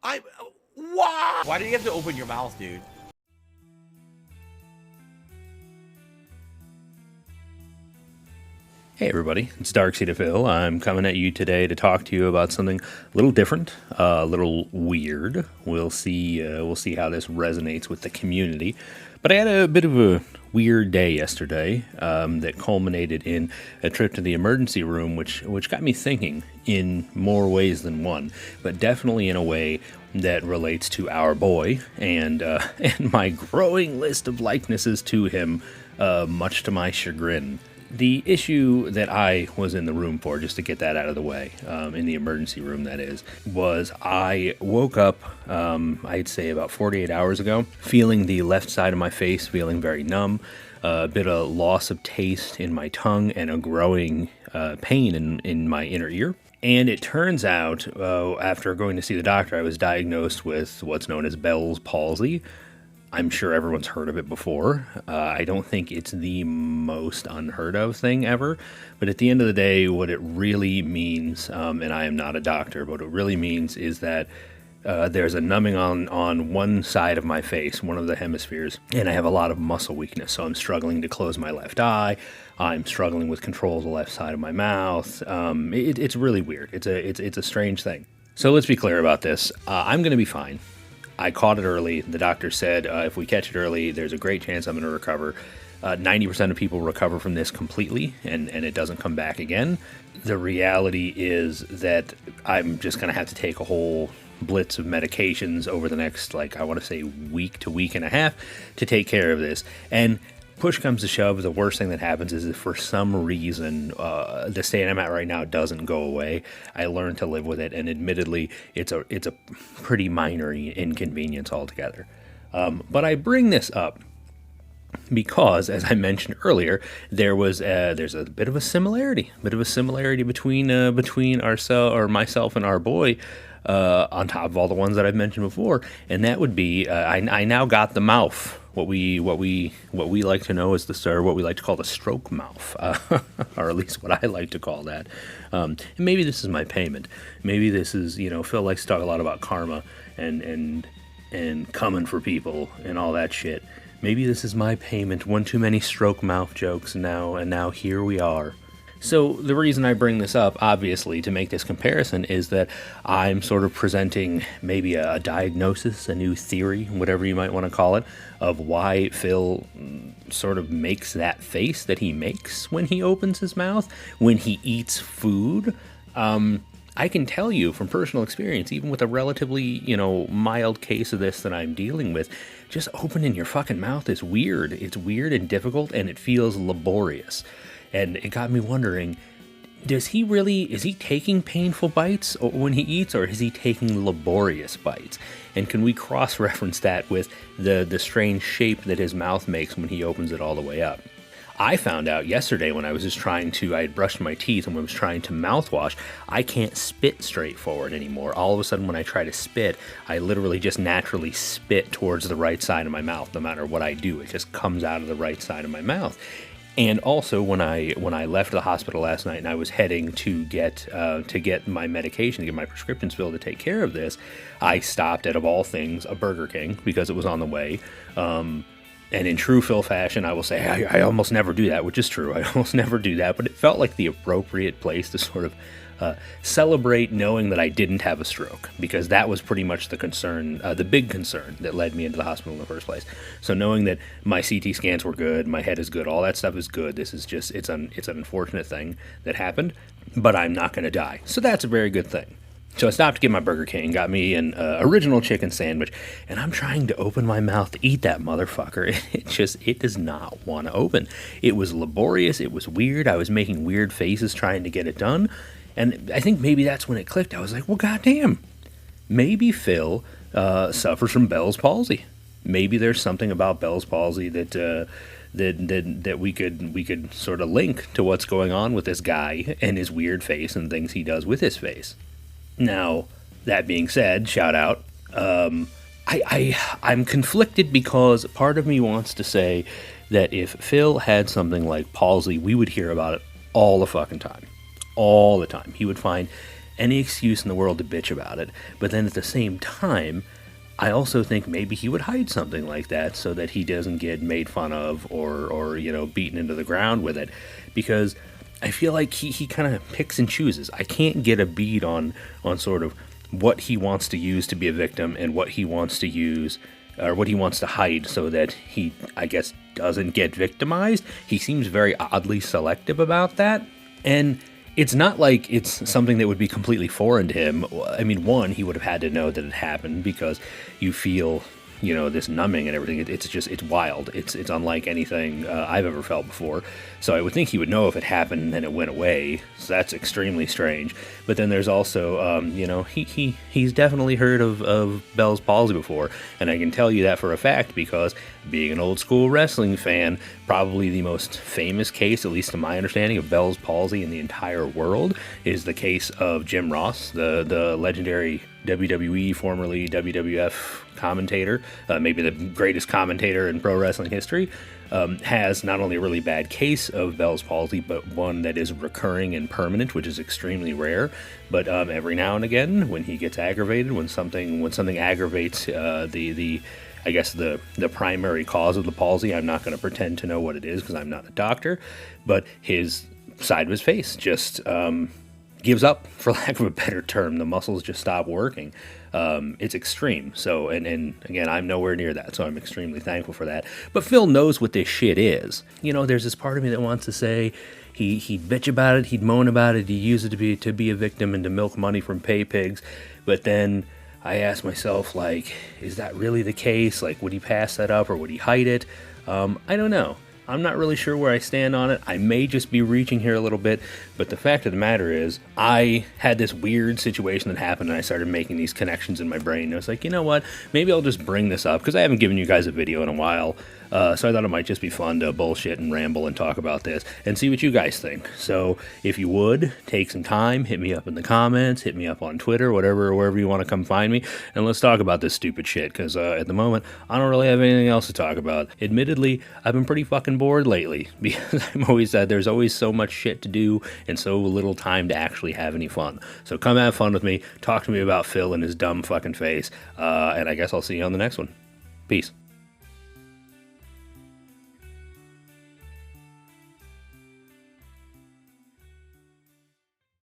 Why? Why do you have to open your mouth, dude? Hey everybody, it's Darksydephil. I'm coming at you today to talk to you about something a little different, a little weird. We'll see how this resonates with the community. But I had a bit of a weird day yesterday that culminated in a trip to the emergency room, which got me thinking in more ways than one, but definitely in a way that relates to our boy and and my growing list of likenesses to him, much to my chagrin. The issue that I was in the room for, just to get that out of the way, in the emergency room that is, was I woke up, I'd say about 48 hours ago, feeling the left side of my face feeling very numb, a bit of loss of taste in my tongue, and a growing pain in my inner ear. And it turns out, after going to see the doctor, I was diagnosed with what's known as Bell's palsy. I'm sure everyone's heard of it before. I don't think it's the most unheard of thing ever, but at the end of the day, what it really means, and I am not a doctor, but what it really means is that there's a numbing on one side of my face, one of the hemispheres, and I have a lot of muscle weakness, so I'm struggling to close my left eye. I'm struggling with control of the left side of my mouth. It's really weird. It's a strange thing. So let's be clear about this. I'm going to be fine. I caught it early. The doctor said if we catch it early, there's a great chance I'm going to recover. 90% of people recover from this completely, and it doesn't come back again. The reality is that I'm just going to have to take a whole blitz of medications over the next, I want to say, week to week and a half to take care of this. And push comes to shove, the worst thing that happens is if for some reason the state I'm at right now doesn't go away, I learn to live with it, and admittedly, it's a pretty minor inconvenience altogether. But I bring this up because, as I mentioned earlier, there's a bit of a similarity, between myself and our boy. On top of all the ones that I've mentioned before, and that would be I now got the mouth. What we like to know is what we like to call the stroke mouth, or at least what I like to call that. And maybe this is my payment. Maybe this is, Phil likes to talk a lot about karma and coming for people and all that shit. Maybe this is my payment. One too many stroke mouth jokes now here we are. So the reason I bring this up, obviously, to make this comparison is that I'm sort of presenting maybe a diagnosis, a new theory, whatever you might want to call it, of why Phil sort of makes that face that he makes when he opens his mouth, when he eats food. I can tell you from personal experience, even with a relatively, mild case of this that I'm dealing with, just opening your fucking mouth is weird. It's weird and difficult, and it feels laborious. And it got me wondering, is he taking painful bites when he eats, or is he taking laborious bites? And can we cross-reference that with the strange shape that his mouth makes when he opens it all the way up? I found out yesterday when I had brushed my teeth and was trying to mouthwash, I can't spit straight forward anymore. All of a sudden when I try to spit, I literally just naturally spit towards the right side of my mouth. No matter what I do, it just comes out of the right side of my mouth. And also, when I left the hospital last night and I was heading to get my medication, to get my prescriptions filled to take care of this, I stopped at, of all things, a Burger King because it was on the way. And in true Phil fashion, I will say I almost never do that, which is true. I almost never do that, but it felt like the appropriate place to sort of celebrate knowing that I didn't have a stroke, because that was pretty much the concern, the big concern that led me into the hospital in the first place. So knowing that my CT scans were good, my head is good, all that stuff is good. This is just, it's an unfortunate thing that happened, but I'm not going to die. So that's a very good thing. So I stopped to get my Burger King, got me an original chicken sandwich, and I'm trying to open my mouth to eat that motherfucker. It does not want to open. It was laborious. It was weird. I was making weird faces trying to get it done. And I think maybe that's when it clicked. I was like, well, goddamn, maybe Phil suffers from Bell's palsy. Maybe there's something about Bell's palsy that we could sort of link to what's going on with this guy and his weird face and things he does with his face. Now, that being said, shout out. I'm conflicted because part of me wants to say that if Phil had something like palsy, we would hear about it all the fucking time. All the time. He would find any excuse in the world to bitch about it. But then at the same time, I also think maybe he would hide something like that so that he doesn't get made fun of or beaten into the ground with it. Because I feel like he kind of picks and chooses. I can't get a beat on sort of what he wants to use to be a victim and what he wants to use or what he wants to hide so that he, I guess, doesn't get victimized. He seems very oddly selective about that. And it's not like it's something that would be completely foreign to him. I mean, one, he would have had to know that it happened because you feel, this numbing and everything. It's wild. It's unlike anything I've ever felt before. So I would think he would know if it happened and then it went away. So that's extremely strange. But then there's also, he's definitely heard of Bell's palsy before. And I can tell you that for a fact because being an old school wrestling fan, probably the most famous case, at least to my understanding, of Bell's palsy in the entire world is the case of Jim Ross, the legendary WWE, formerly WWF commentator, maybe the greatest commentator in pro wrestling history, has not only a really bad case of Bell's palsy, but one that is recurring and permanent, which is extremely rare. But every now and again, when he gets aggravated, when something aggravates the primary cause of the palsy, I'm not going to pretend to know what it is because I'm not a doctor, but his side of his face just gives up, for lack of a better term. The muscles just stop working. It's extreme. So, and again, I'm nowhere near that, so I'm extremely thankful for that. But Phil knows what this shit is. There's this part of me that wants to say he'd bitch about it, he'd moan about it, he'd use it to be a victim and to milk money from pay pigs. But then I ask myself, like, is that really the case? Like, would he pass that up or would he hide it? I don't know. I'm not really sure where I stand on it. I may just be reaching here a little bit, but the fact of the matter is, I had this weird situation that happened and I started making these connections in my brain. I was like, you know what? Maybe I'll just bring this up because I haven't given you guys a video in a while. So I thought it might just be fun to bullshit and ramble and talk about this and see what you guys think. So if you would, take some time, hit me up in the comments, hit me up on Twitter, wherever you want to come find me, and let's talk about this stupid shit, because at the moment, I don't really have anything else to talk about. Admittedly, I've been pretty fucking bored lately, because there's always so much shit to do and so little time to actually have any fun. So come have fun with me, talk to me about Phil and his dumb fucking face, and I guess I'll see you on the next one. Peace.